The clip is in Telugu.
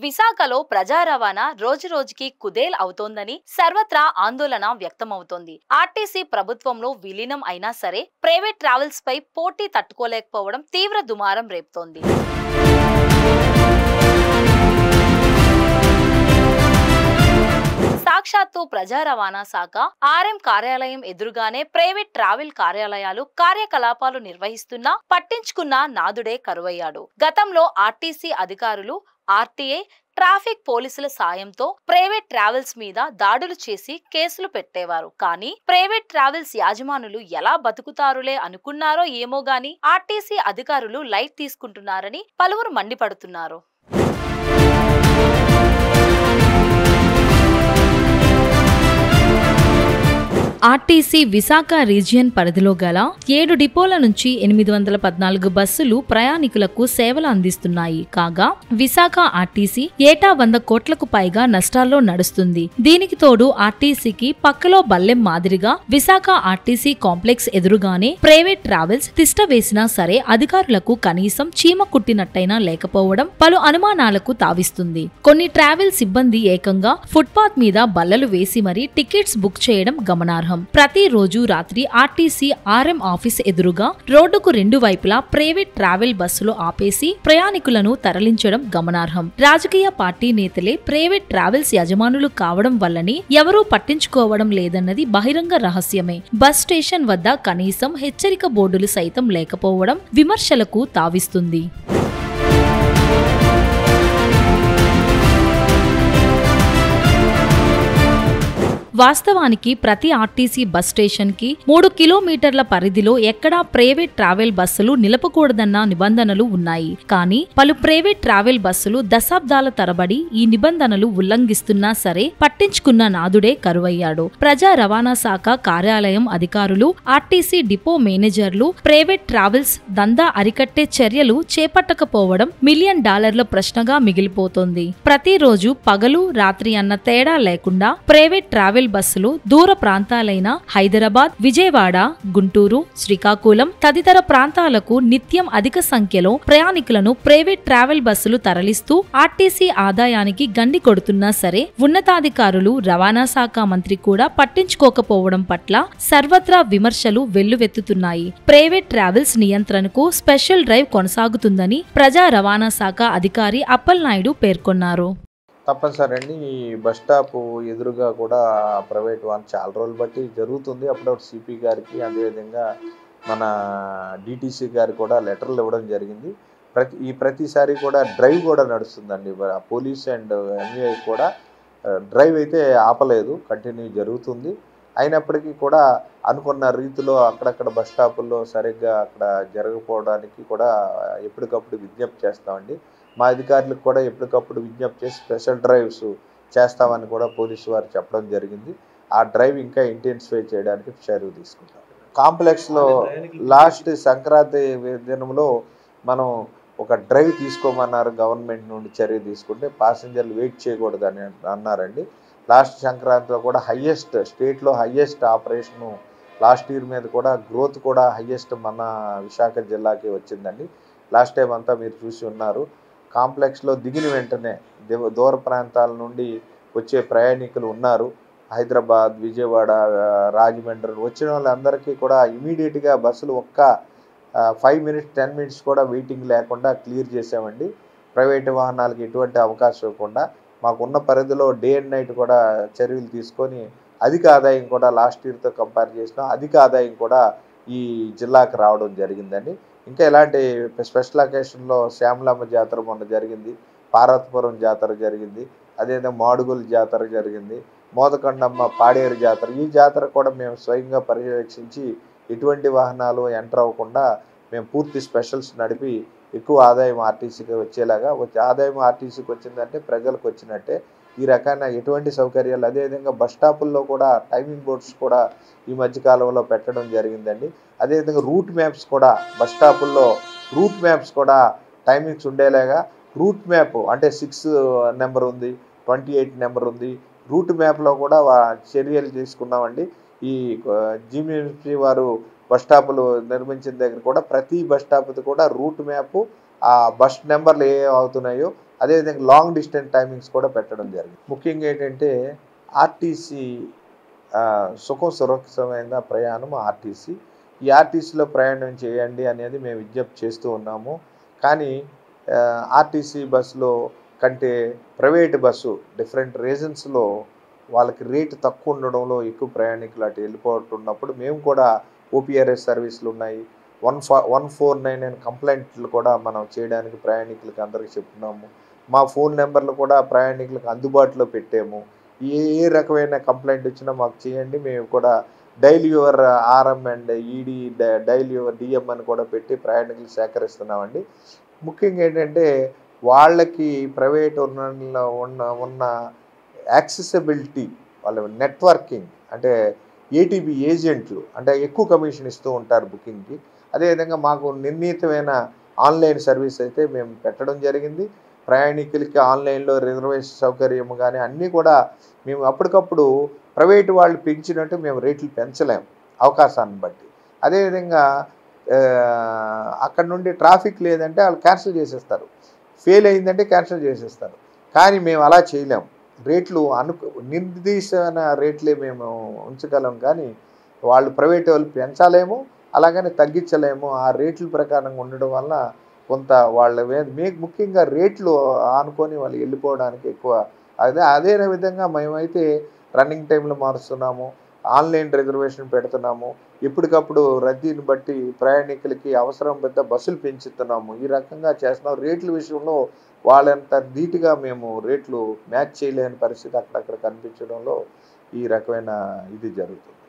విశాఖలో ప్రజా రవాణా రోజురోజుకి కుదేల్ అవుతోందని సర్వత్రా ఆందోళన వ్యక్తమవుతోంది. ఆర్టీసీ ప్రభుత్వంలో విలీనం అయినా సరే ప్రైవేట్ ట్రావెల్స్ పై పోటీ తట్టుకోలేకపోవడం తీవ్ర దుమారం రేపుతోంది. సాక్షాత్తు ప్రజా రవాణా శాఖ ఆర్ఎం కార్యాలయం ఎదురుగానే ప్రైవేట్ ట్రావెల్ కార్యాలయాలు కార్యకలాపాలు నిర్వహిస్తున్నా పట్టించుకున్న నాదుడే కరువయ్యాడు. గతంలో ఆర్టీసీ అధికారులు ఆర్టీఏ ట్రాఫిక్ పోలీసుల సాయంతో ప్రైవేట్ ట్రావెల్స్ మీద దాడులు చేసి కేసులు పెట్టేవారు. కానీ ప్రైవేట్ ట్రావెల్స్ యాజమానులు ఎలా బతుకుతారులే అనుకున్నారో ఏమో గాని ఆర్టీసీ అధికారులు లైట్ తీసుకుంటున్నారని పలువురు మండిపడుతున్నారు. ఆర్టీసీ విశాఖ రీజియన్ పరిధిలో గల 7 డిపోల నుంచి 814 బస్సులు ప్రయాణికులకు సేవలు అందిస్తున్నాయి. కాగా విశాఖ ఆర్టీసీ ఏటా 100 కోట్లకు పైగా నష్టాల్లో నడుస్తుంది. దీనికి తోడు ఆర్టీసీకి పక్కలో బల్లెం మాదిరిగా విశాఖ ఆర్టీసీ కాంప్లెక్స్ ఎదురుగానే ప్రైవేట్ ట్రావెల్స్ తిష్ట వేసినా సరే అధికారులకు కనీసం చీమ కుట్టినట్టయినా లేకపోవడం పలు అనుమానాలకు తావిస్తుంది. కొన్ని ట్రావెల్ సిబ్బంది ఏకంగా ఫుట్పాత్ మీద బల్లలు వేసి మరీ టికెట్స్ బుక్ చేయడం గమనార్హం. ప్రతిరోజు రాత్రి ఆర్టీసీ ఆర్ఎం ఆఫీస్ ఎదురుగా రోడ్డుకు 2 వైపులా ప్రైవేట్ ట్రావెల్ బస్సులు ఆపేసి ప్రయాణికులను తరలించడం గమనార్హం. రాజకీయ పార్టీ నేతలే ప్రైవేట్ ట్రావెల్స్ యజమానులు కావడం వల్లని ఎవరూ పట్టించుకోవడం లేదన్నది బహిరంగ రహస్యమే. బస్ స్టేషన్ వద్ద కనీసం హెచ్చరిక బోర్డులు సైతం లేకపోవడం విమర్శలకు తావిస్తుంది. వాస్తవానికి ప్రతి ఆర్టీసీ బస్ స్టేషన్ కి 3 కిలోమీటర్ల పరిధిలో ఎక్కడా ప్రైవేట్ ట్రావెల్ బస్సులు నిలపకూడదన్న నిబంధనలు ఉన్నాయి. కానీ పలు ప్రైవేట్ ట్రావెల్ బస్సులు దశాబ్దాల తరబడి ఈ నిబంధనలు ఉల్లంఘిస్తున్నా సరే పట్టించుకున్న నాదుడే కరువయ్యాడు. ప్రజా రవాణా శాఖ కార్యాలయం అధికారులు, ఆర్టీసీ డిపో మేనేజర్లు ప్రైవేట్ ట్రావెల్స్ దందా అరికట్టే చర్యలు చేపట్టకపోవడం $1 మిలియన్ ప్రశ్నగా మిగిలిపోతోంది. ప్రతిరోజు పగలు రాత్రి అన్న తేడా లేకుండా ప్రైవేట్ ట్రావెల్ బస్సులు దూర ప్రాంతాలైన హైదరాబాద్, విజయవాడ, గుంటూరు, శ్రీకాకుళం తదితర ప్రాంతాలకు నిత్యం అధిక సంఖ్యలో ప్రయాణికులను ప్రైవేట్ ట్రావెల్ బస్సులు తరలిస్తూ ఆర్టీసీ ఆదాయానికి గండి కొడుతున్నా సరే ఉన్నతాధికారులు, రవాణా శాఖ మంత్రి కూడా పట్టించుకోకపోవడం పట్ల సర్వత్రా విమర్శలు వెల్లువెత్తుతున్నాయి. ప్రైవేట్ ట్రావెల్స్ నియంత్రణకు స్పెషల్ డ్రైవ్ కొనసాగుతుందని ప్రజా రవాణా శాఖ అధికారి అప్పలనాయుడు పేర్కొన్నారు. తప్పనిసరి అండి. ఈ బస్ స్టాప్ ఎదురుగా కూడా ప్రైవేట్ వాన్ చాలా రోజులు బట్టి జరుగుతుంది. అప్పుడప్పుడు సిపి గారికి, అదేవిధంగా మన డిటీసీ గారికి కూడా లెటర్లు ఇవ్వడం జరిగింది. ప్రతిసారి కూడా డ్రైవ్ కూడా నడుస్తుందండి. పోలీస్ అండ్ ఎన్విఐ కూడా డ్రైవ్ అయితే ఆపలేదు, కంటిన్యూ జరుగుతుంది. అయినప్పటికీ కూడా అనుకున్న రీతిలో అక్కడక్కడ బస్ స్టాపుల్లో సరిగ్గా అక్కడ జరగకపోవడానికి కూడా ఎప్పటికప్పుడు విజ్ఞప్తి చేస్తామండి. మా అధికారులకు కూడా ఎప్పటికప్పుడు విజ్ఞప్తి చేసి స్పెషల్ డ్రైవ్స్ చేస్తామని కూడా పోలీసు వారు చెప్పడం జరిగింది. ఆ డ్రైవ్ ఇంకా ఇంటెన్సిఫై చేయడానికి చర్యలు తీసుకుంటాం. కాంప్లెక్స్లో లాస్ట్ సంక్రాంతి దినంలో మనం ఒక డ్రైవ్ తీసుకోమన్నారు గవర్నమెంట్ నుండి. చర్య తీసుకుంటే ప్యాసింజర్లు వెయిట్ చేయకూడదని అన్నారండి. లాస్ట్ సంక్రాంతిలో కూడా స్టేట్లో హయ్యెస్ట్ ఆపరేషను లాస్ట్ ఇయర్ మీద కూడా గ్రోత్ కూడా హయ్యెస్ట్ మన విశాఖ జిల్లాకి వచ్చిందండి. లాస్ట్ టైం అంతా మీరు చూసి ఉన్నారు. కాంప్లెక్స్లో దిగిన వెంటనే దూర ప్రాంతాల నుండి వచ్చే ప్రయాణికులు ఉన్నారు. హైదరాబాద్, విజయవాడ, రాజమండ్రి వచ్చిన వాళ్ళందరికీ కూడా ఇమీడియట్గా బస్సులు ఒక్క 5 మినిట్స్ 10 మినిట్స్ కూడా వెయిటింగ్ లేకుండా క్లియర్ చేసామండి. ప్రైవేటు వాహనాలకు ఎటువంటి అవకాశం ఇవ్వకుండా మాకున్న పరిధిలో డే అండ్ నైట్ కూడా చర్యలు తీసుకొని అధిక ఆదాయం కూడా లాస్ట్ ఇయర్తో కంపేర్ చేసినా అధిక ఆదాయం కూడా ఈ జిల్లాకు రావడం జరిగిందండి. ఇంకా ఇలాంటి స్పెషల్ అకేషన్లో శ్యామలమ్మ జాతర మొన్న జరిగింది, పార్వతీపురం జాతర జరిగింది, అదేవిధంగా మాడుగుల జాతర జరిగింది, మోదకొండమ్మ పాడేరు జాతర. ఈ జాతర కూడా మేము స్వయంగా పర్యవేక్షించి ఎటువంటి వాహనాలు ఎంటర్ అవ్వకుండా మేము పూర్తి స్పెషల్స్ నడిపి ఎక్కువ ఆదాయం ఆర్టీసీకి వచ్చేలాగా, ఆదాయం ఆర్టీసీకి వచ్చిందంటే ప్రజలకు వచ్చినట్టే. ఈ రకమైన ఎటువంటి సౌకర్యాలు, అదేవిధంగా బస్ స్టాపుల్లో కూడా టైమింగ్ బోర్డ్స్ కూడా ఈ మధ్యకాలంలో పెట్టడం జరిగిందండి. అదేవిధంగా రూట్ మ్యాప్స్ కూడా బస్ స్టాపుల్లో రూట్ మ్యాప్స్ కూడా టైమింగ్స్ ఉండేలాగా రూట్ మ్యాప్ అంటే 6 నెంబర్ ఉంది, 28 నెంబర్ ఉంది. రూట్ మ్యాప్లో కూడా చర్యలు తీసుకున్నామండి. ఈ జీఎంఎంసీ వారు బస్ స్టాపులు నిర్మించిన దగ్గర కూడా ప్రతి బస్ స్టాప్ది కూడా రూట్ మ్యాప్ ఆ బస్ నెంబర్లు ఏ అవుతున్నాయో అదేవిధంగా లాంగ్ డిస్టెన్స్ టైమింగ్స్ కూడా పెట్టడం జరిగింది. ముఖ్యంగా ఏంటంటే ఆర్టీసీ సుఖం సురక్షితమైన ప్రయాణం ఆర్టీసీ. ఈ ఆర్టీసీలో ప్రయాణం చేయండి అనేది మేము విజ్ఞప్తి చేస్తూ ఉన్నాము. కానీ ఆర్టీసీ బస్సులో కంటే ప్రైవేట్ బస్సు డిఫరెంట్ రీజన్స్లో వాళ్ళకి రేటు తక్కువ ఉండడంలో ఎక్కువ ప్రయాణికులు అటు వెళ్ళిపోతున్నప్పుడు మేము కూడా ఓపీఆర్ఎస్ సర్వీసులు ఉన్నాయి, 1499 కంప్లైంట్లు కూడా మనం చేయడానికి ప్రయాణికులకి అందరికీ చెప్తున్నాము. మా ఫోన్ నెంబర్లు కూడా ప్రయాణికులకు అందుబాటులో పెట్టాము. ఏ ఏ రకమైన కంప్లైంట్ వచ్చినా మాకు చేయండి, మేము కూడా dial your RM and ED, dial your DM అని కూడా పెట్టి ప్రయాణికులు సేకరిస్తున్నామండి. ముఖ్యంగా ఏంటంటే వాళ్ళకి ప్రైవేట్ ఉన్న యాక్సెసిబిలిటీ, వాళ్ళ నెట్వర్కింగ్ అంటే ఏటీబీ ఏజెంట్లు అంటే ఎక్కువ కమిషన్ ఇస్తూ ఉంటారు బుకింగ్కి. అదేవిధంగా మాకు నిర్ణీతమైన ఆన్లైన్ సర్వీస్ అయితే మేము పెట్టడం జరిగింది. ప్రయాణికులకి ఆన్లైన్లో రిజర్వేషన్ సౌకర్యం కానీ అన్నీ కూడా మేము అప్పటికప్పుడు ప్రైవేటు వాళ్ళు పెంచినట్టు మేము రేట్లు పెంచలేము అవకాశాన్ని బట్టి. అదేవిధంగా అక్కడ నుండి ట్రాఫిక్ లేదంటే వాళ్ళు క్యాన్సిల్ చేసేస్తారు, ఫెయిల్ అయిందంటే క్యాన్సిల్ చేసేస్తారు. కానీ మేము అలా చేయలేము. రేట్లు నిర్దేశమైన రేట్లే మేము ఉంచగలం, కానీ వాళ్ళు ప్రైవేట్ వాళ్ళు పెంచాలేము, అలాగని తగ్గించలేము. ఆ రేట్ల ప్రకారంగా ఉండడం వల్ల కొంత వాళ్ళ ముఖ్యంగా రేట్లు ఆనుకొని వాళ్ళు వెళ్ళిపోవడానికి ఎక్కువ. అదే విధంగా మేమైతే రన్నింగ్ టైంలో మారుస్తున్నాము, ఆన్లైన్ రిజర్వేషన్ పెడుతున్నాము, ఎప్పటికప్పుడు రద్దీని బట్టి ప్రయాణికులకి అవసరం పెద్ద బస్సులు పెంచుతున్నాము. ఈ రకంగా చేస్తున్నాం. రేట్ల విషయంలో వాళ్ళంత ధీటుగా మేము రేట్లు మ్యాచ్ చేయలేని పరిస్థితి అక్కడక్కడ కనిపించడంలో ఈ రకమైన ఇది జరుగుతుంది.